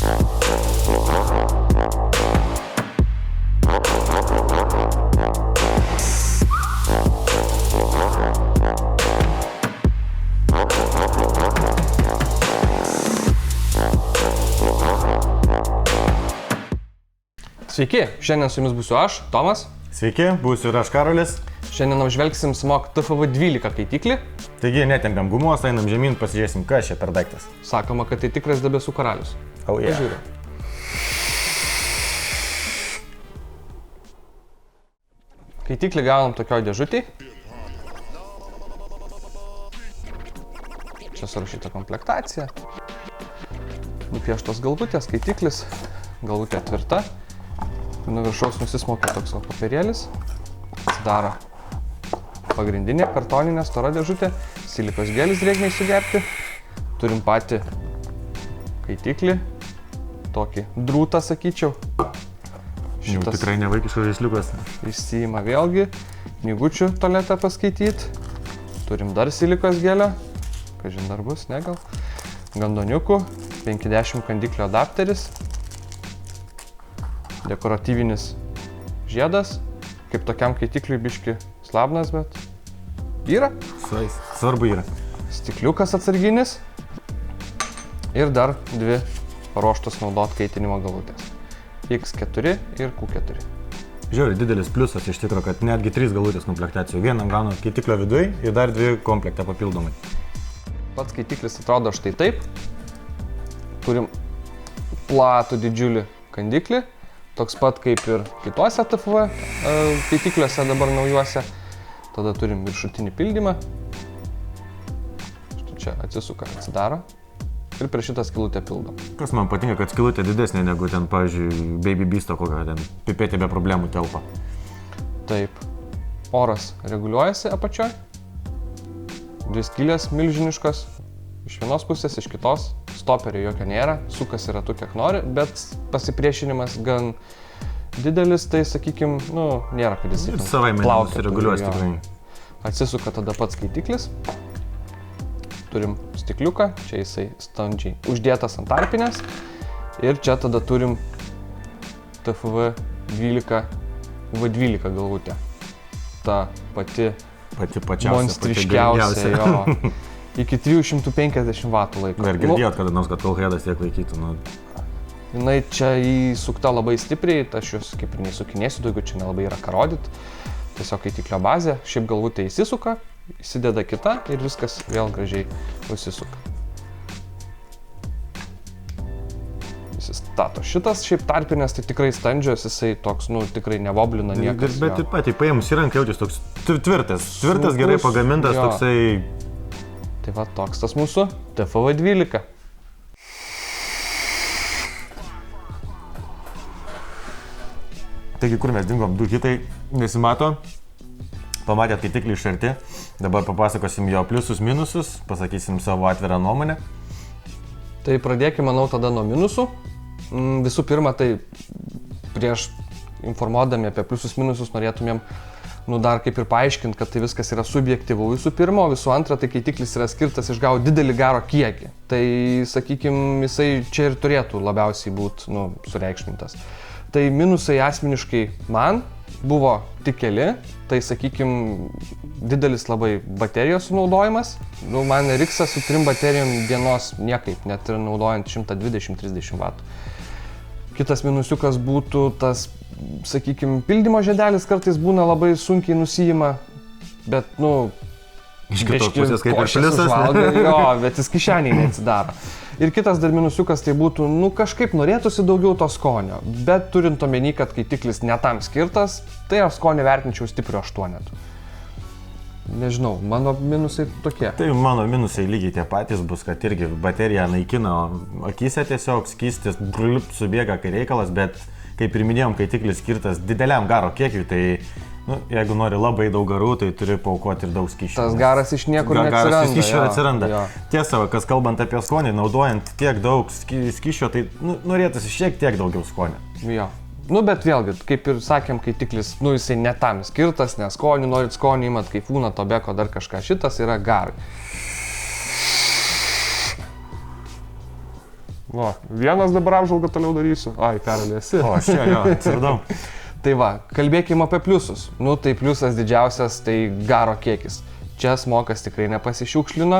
Sveiki, šiandien su jumis būsiu aš, Tomas. Sveiki, būsiu ir aš, Karolis. Šiandien apžvelgsim Smok TFV12 kaitiklį. Taigi netempiam gumos, einam žemyn, pasižiūrėsim, kas čia per daiktas. Sakoma, kad tai tikras debesų karalius. Oh, yeah. Pažiūrėjau. Kaitiklį gaunam tokioj dėžutėj. Čia surašyta komplektacija. Nupieštos galvutės, kaitiklis. Galvutė tvirta. Nuo viršaus nusismaukia toks papirėlis. Atsidaro pagrindinė kartoninė stora dėžutė. Silikos gelis drėgmei sugerti. Turim patį kaitiklį. Tokį drūtą, sakyčiau. Šitas tikrai nevaikiškas žaisliukas. Išsiima vėlgi. Knygučių tualetą paskaityti. Turim dar silikos gelio. Kažin dar bus, ne gal. Gandoniukų. 50 kandiklio adapteris. Dekoratyvinis žiedas, kaip tokiam kaitikliui biški slabnas, bet yra. Svarbu yra. Stikliukas atsarginis ir dar dvi paruoštos naudot kaitinimo galvutės. X4 ir Q4. Žiūrėjau, didelis pliusas iš tikro, kad netgi 3 galvutės komplektacijų. Vienam gaunat kaitiklio viduje ir dar 2 komplektą papildomai. Pats kaitiklis atrodo štai taip. Turim platų didžiulį kandiklį. Toks pat kaip ir kituose TFV kaitikliuose dabar naujuose. Tada turim viršutinį pildymą. Štai čia atsisuka, atsidaro. Ir prie šitą skylutę pildom. Kas man patinka, kad skylutė didesnė negu ten, pavyzdžiui, Baby Beast'o kokią ten pipetė be problemų telpa. Taip. Oras reguliuojasi apačioj. 2 skylės milžiniškos. Iš vienos pusės, iš kitos. Stoperio jokio nėra, sukasi ratu kiek nori, bet pasipriešinimas gan didelis, tai sakykim, nėra, kad jis plaukia. Reguliuos tikrai. Atsisuka tada pats kaitiklis. Turim stikliuką, čia jisai standžiai uždėtas ant tarpinės. Ir čia tada turim TFV12 V12 galvutę. Ta pati monstriškiausia jo. Iki 350 vatų laiko. Ir girdėjot kada nors, kad Tolhedas tiek laikytų. Jinai čia įsukta labai stipriai, aš jos kaip ir neįsukinėsiu, daugiau čia nelabai yra ką rodyt. Tiesiog kaitiklio bazė, šiaip galvutė įsisuka, įsideda kita ir viskas vėl gražiai užsisuka. Įsistato šitas, šiaip tarpinės, tai tikrai standžios, jisai toks, tikrai nevoblina niekas. Bet taip pat, paėmus įranką jautis toks tvirtas, gerai pagamintas, toksai... Tai va, toks tas mūsų TFV12. Taigi, kur mes dingom? 2 hitai nesimato. Pamatėt kaitiklį iš arti. Dabar papasakosim jo pliusus, minusus. Pasakysim savo atvirą nuomonę. Tai pradėkime, manau, tada nuo minusų. Visų pirma, tai prieš informuodami apie pliusus, minusus norėtumėm dar kaip ir paaiškinti, kad tai viskas yra subjektyvu visų pirma, o visų antra, tai kaitiklis yra skirtas išgauti didelį garo kiekį. Tai, sakykime, jisai čia ir turėtų labiausiai būti, sureikšmintas. Tai minusai asmeniškai man buvo tik keli, tai, sakykime, didelis labai baterijos sunaudojimas. Man RX su 3 baterijom dienos niekaip, net ir naudojant 120-30 vatų. Kitas minusiukas būtų tas, sakykime, pildymo žiedelis kartais būna labai sunkiai nusiima, bet, iš kitos pusės kaip ir pliusas, jo, bet jis kišeniai neatsidaro. Ir kitas dar minusiukas tai būtų, kažkaip norėtųsi daugiau to skonio, bet turint omeny, kad kaitiklis ne tam skirtas, tai aš skonį vertinčiau stipriu 8. Nežinau, mano minusai tokie. Tai mano minusai lygiai tie patys bus, kad irgi baterija naikina akyse tiesiog, skystis, subėga kai reikalas, bet kaip ir minėjom, kaitiklis skirtas dideliam garo kiekiui, tai jeigu nori labai daug garų, tai turi paaukoti ir daug skysčių. Tas garas iš niekur neatsiranda. Garas iš skysčių atsiranda. Tiesa, kas kalbant apie skonį, naudojant tiek daug skysčio, tai norėtųsi šiek tiek daugiau skonio. Jo. Bet vėlgi, kaip ir sakėm, kaitiklis, jisai ne tam skirtas, nes skonį, norit skonį imat kaifūną, tobeko, dar kažką, šitas yra garai. Va, vienas dabar apžvalgą toliau darysiu. Ai, peralėsi. O, aš čia jo, atsiradau. Tai va, kalbėkime apie pliusus. Nu, tai pliusas didžiausias, tai garo kiekis. Čia smokas tikrai nepasišiukšlino.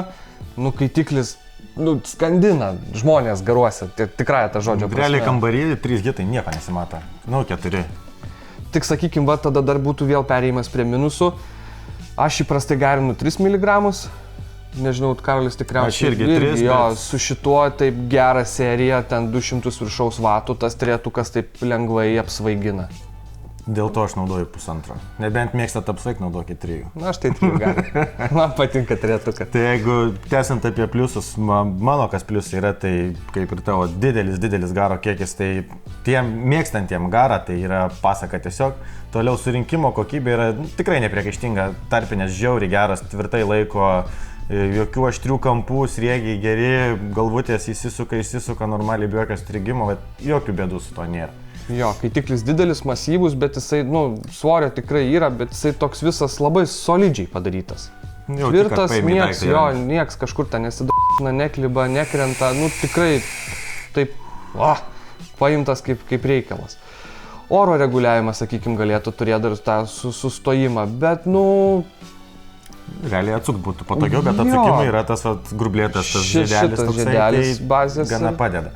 Nu, kaitiklis, nu, skandina žmonės garuose. Tikrai ta žodžio prasme. Realiai kambarį 3 gitai nieko nesimato. Nu, 4. Tik sakykim, va, tada dar būtų vėl perėjimas prie minusų. Aš įprastai garinu 3 mg. Nežinau, Karolis tikriausiai. Aš irgi 3. Jo, su šituo taip gerą seriją, ten 200 viršaus vatų, tas trejetukas taip lengvai apsvaigina. Dėl to aš naudoju 1,5. Nebent mėgstat apsvaigt, naudokit 3. Na, aš tai 3 galiu. Man patinka trejetukas. Tai jeigu tęsiant apie pliusus, mano kas pliusai yra, tai kaip ir tavo didelis garo kiekis, tai tiem mėgstantiem garą, tai yra pasaka tiesiog. Toliau surinkimo kokybė yra tikrai nepriekaištinga, tarpinės žiauriai geras, tvirtai laiko, jokių aštrių kampų, sriegiai geri, galvutės įsisuka normaliai be jokio strigimo, bet jokių bėdų su to nėra. Jo, kaitiklis didelis, masyvus, bet jisai, nu, svorio tikrai yra, bet jisai toks visas labai solidžiai padarytas. Tvirtas, nieks kažkur ten nesidapina, nekliba, nekrenta, nu, tikrai taip, paimtas kaip reikalas. Oro reguliavimas, sakykime, galėtų turėti dar tą sustojimą, bet, nu... Realiai atsukt būtų patogiau, bet atsukimai yra tas grublėtas, tas žiedelis toksai, tai gana padeda.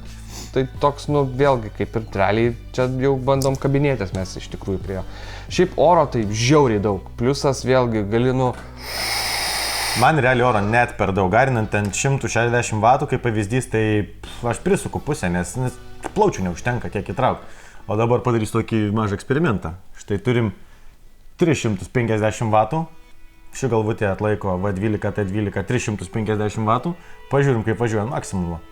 Tai toks, nu, vėlgi, kaip ir realiai, čia jau bandom kabinėtis mes iš tikrųjų prie jo. Šiaip oro tai žiauriai daug, pliusas vėlgi gali, nu... Man realiai oro net per daug, garinant ten 160 vatų, kaip pavyzdys, tai aš prisuku pusę, nes plaučių neužtenka kiek įtraukti. O dabar padarysiu tokį mažą eksperimentą. Štai turim 350 vatų, ši galvutė atlaiko V12, T12, 350 vatų, pažiūrim, kaip važiuoja maksimumą.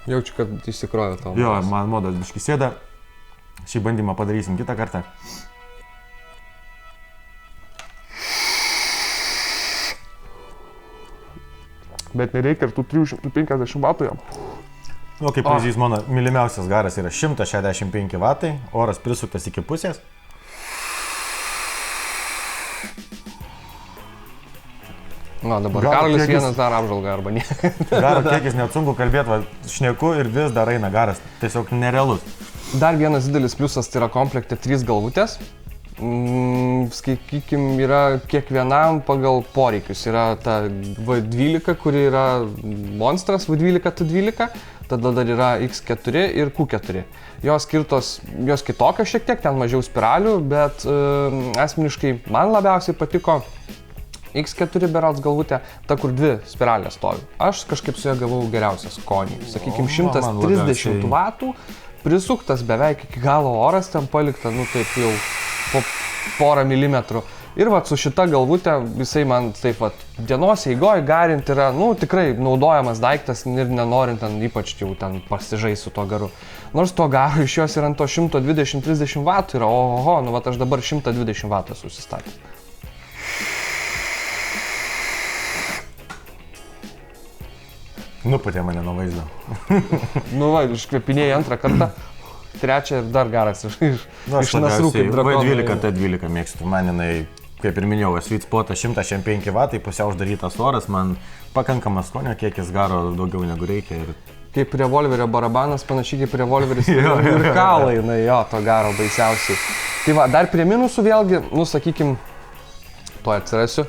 Jaučiu, kad įsikrovė tavo. Jo, man modas biškį sėda. Šį bandymą padarysim kitą kartą. Bet nereikia ir tų 350 vatų jam. Nu, kaip pavyzdys, mano mylimiausias garas yra 165 vatai, oras prisuktas iki pusės. Na, dabar Karolis vienas dar apžvalgą arba ne. Garo kiekis net sunku kalbėti, šneku ir vis dar eina garas, tiesiog nerealus. Dar vienas didelis pliusas tai yra komplekte 3 galvutės. Sakykime, yra kiekvienam pagal poreikius. Yra ta V12, kuri yra monstras, V12, T12, tada dar yra X4 ir Q4. Jos kitokios šiek tiek, ten mažiau spiralių, bet asmeniškai man labiausiai patiko X4 berods galvutė, ta kur 2 spiralės stovi. Aš kažkaip su ja gavau geriausią skonį. Sakykime, 130 vatų, prisuktas beveik iki galo oras, ten palikta, nu taip jau po porą milimetrų. Ir vat su šita galvutė visai man taip vat dienos eigoje garinti yra, nu tikrai naudojamas daiktas ir nenorint ten ypač jau ten pasižai su to garu. Nors to garo iš jos yra ant to 120-30 vatų yra, oho, nu vat aš dabar 120 vatų susistatęs. Nuputė mane nuo vaizdo. Nu va, iškvepinėjai antrą kartą, trečią ir dar garas iš nasrų kaip drakonai. V12, T12 mėgstu, man jinai, kaip ir minėjau, sweet spotas 105 vatai, pusiau uždarytas oras, man pakankamas skonio kiekis garo daugiau negu reikia. Ir... Kaip revolverio barabanas, panašiai kaip revolveris ir kalai, na jo, to garo baisiausiai. Tai va, dar prie minusų vėlgi, nu sakykim, to atsirasiu.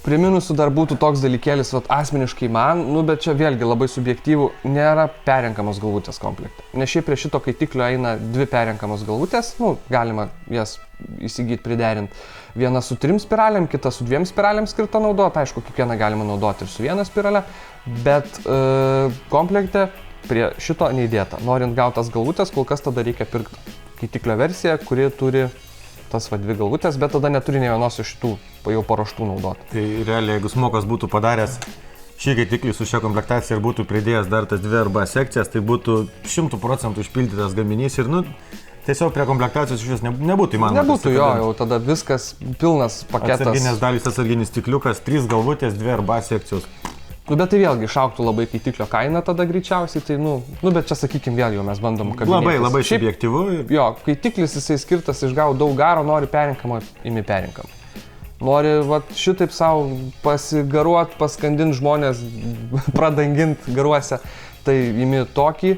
Prie minusų dar būtų toks dalykėlis, vat, asmeniškai man, nu bet čia vėlgi labai subjektyvų, nėra perrenkamos galvutės komplekte. Nes šiaip prie šito kaitiklio eina 2 perrenkamos galvutės, nu galima jas įsigyti, priderinti. Viena su 3 spiralėm, kita su 2 spiralėm skirta naudoti, aišku, kiekvieną galima naudoti ir su 1 spirale, bet komplekte prie šito neįdėta. Norint gauti tas galvutės, kol kas tada reikia pirkti kaitiklio versiją, kuri turi tas va 2 galvutės, bet tada neturi nei vienos iš tų jau paruoštų naudoti. Tai realiai, jeigu smokas būtų padaręs šį kaitiklį su šia komplektacija ir būtų pridėjęs dar tas 2 arba sekcijas, tai būtų 100% užpildytas gaminys ir, nu, tiesiog prie komplektacijos iš vis nebūtų įmanoma. Nebūtų jo, jau tada viskas pilnas paketas. Atsarginės dalys, atsarginis stikliukas, 3 galvutės, 2 arba sekcijos. Nu, bet tai vėlgi išaugtų labai kaitiklio kaina tada greičiausiai, tai nu bet čia sakykime vėl jau mes bandom kabinėtis. Labai subjektyvu. Jo, kaitiklis jisai skirtas išgauti daug garo, nori perrinkamą, imi perrinkamą. nori vat, šitaip savo pasigaruot, paskandinti žmonės, pradangint garuose, tai imi tokį,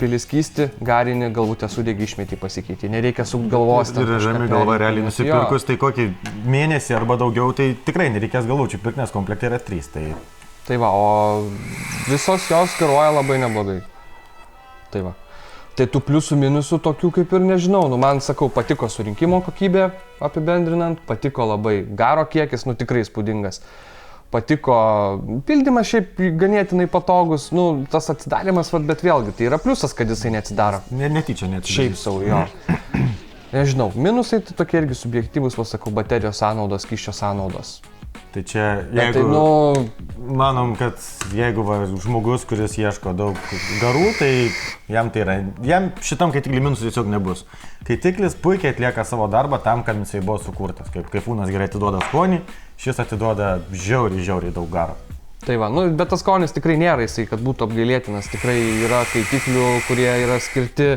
pili skystį, garinį, galbūt sudėgi išmetį pasikeitį. Nereikia su galvos. Ir rami galva realiai nusipirkus, tai kokį mėnesį arba daugiau, tai tikrai nereikės galvučių pirkti, nes komplektai yra 3. Tai va, o visos jos garuoja labai neblogai. Tai va. Tai tų pliusų minusų tokių kaip ir nežinau. Nu, man, sakau, patiko surinkimo kokybė apibendrinant, patiko labai garo kiekis, nu tikrai įspūdingas. Patiko pildymas šiaip ganėtinai patogus, nu tas atsidarimas, bet vėlgi tai yra pliusas, kad jisai neatsidaro. Netyčia, šiaip savo, jo. Nežinau, minusai tai tokie irgi subjektyvus, sakau, baterijos sąnaudos, skysčio sąnaudos. Tai čia, jeigu, tai, nu, manom, kad jeigu žmogus, kuris ieško daug garų, tai jam šitam kaitikliui minusų tiesiog nebus. Kaitiklis puikiai atlieka savo darbą tam, kad jisai buvo sukurtas. Kaip kaifūnas gerai atiduoda skonį, šis atiduoda žiauriai daug garo. Tai va, nu, bet tas skonis tikrai nėra jisai, kad būtų apgailėtinas. Tikrai yra kaitiklių, kurie yra skirti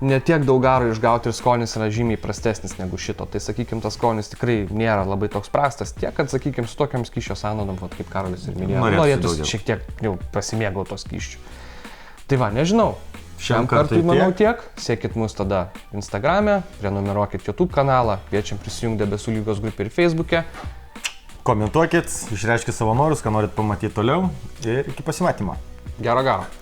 ne tiek daug garo išgauti ir skonis yra žymiai prastesnis negu šito. Tai sakykime, tas skonis tikrai nėra labai toks prastas, tiek, kad sakykime, su tokiam skysčio sąnaudom, kaip Karolis ir minėjo, norėtųsi šiek tiek jau pasimėgauti to skysčių. Tai va, nežinau. Šiam kartui manau tiek. Sekit mus tada Instagram'e, prenumeruokit YouTube kanalą, kviečiam prisijungti Debesų lygos grupę ir Facebook'e. Komentuokit, išreiškit savo norus, ką norit pamatyti toliau ir iki pasimatymo. Gero garo.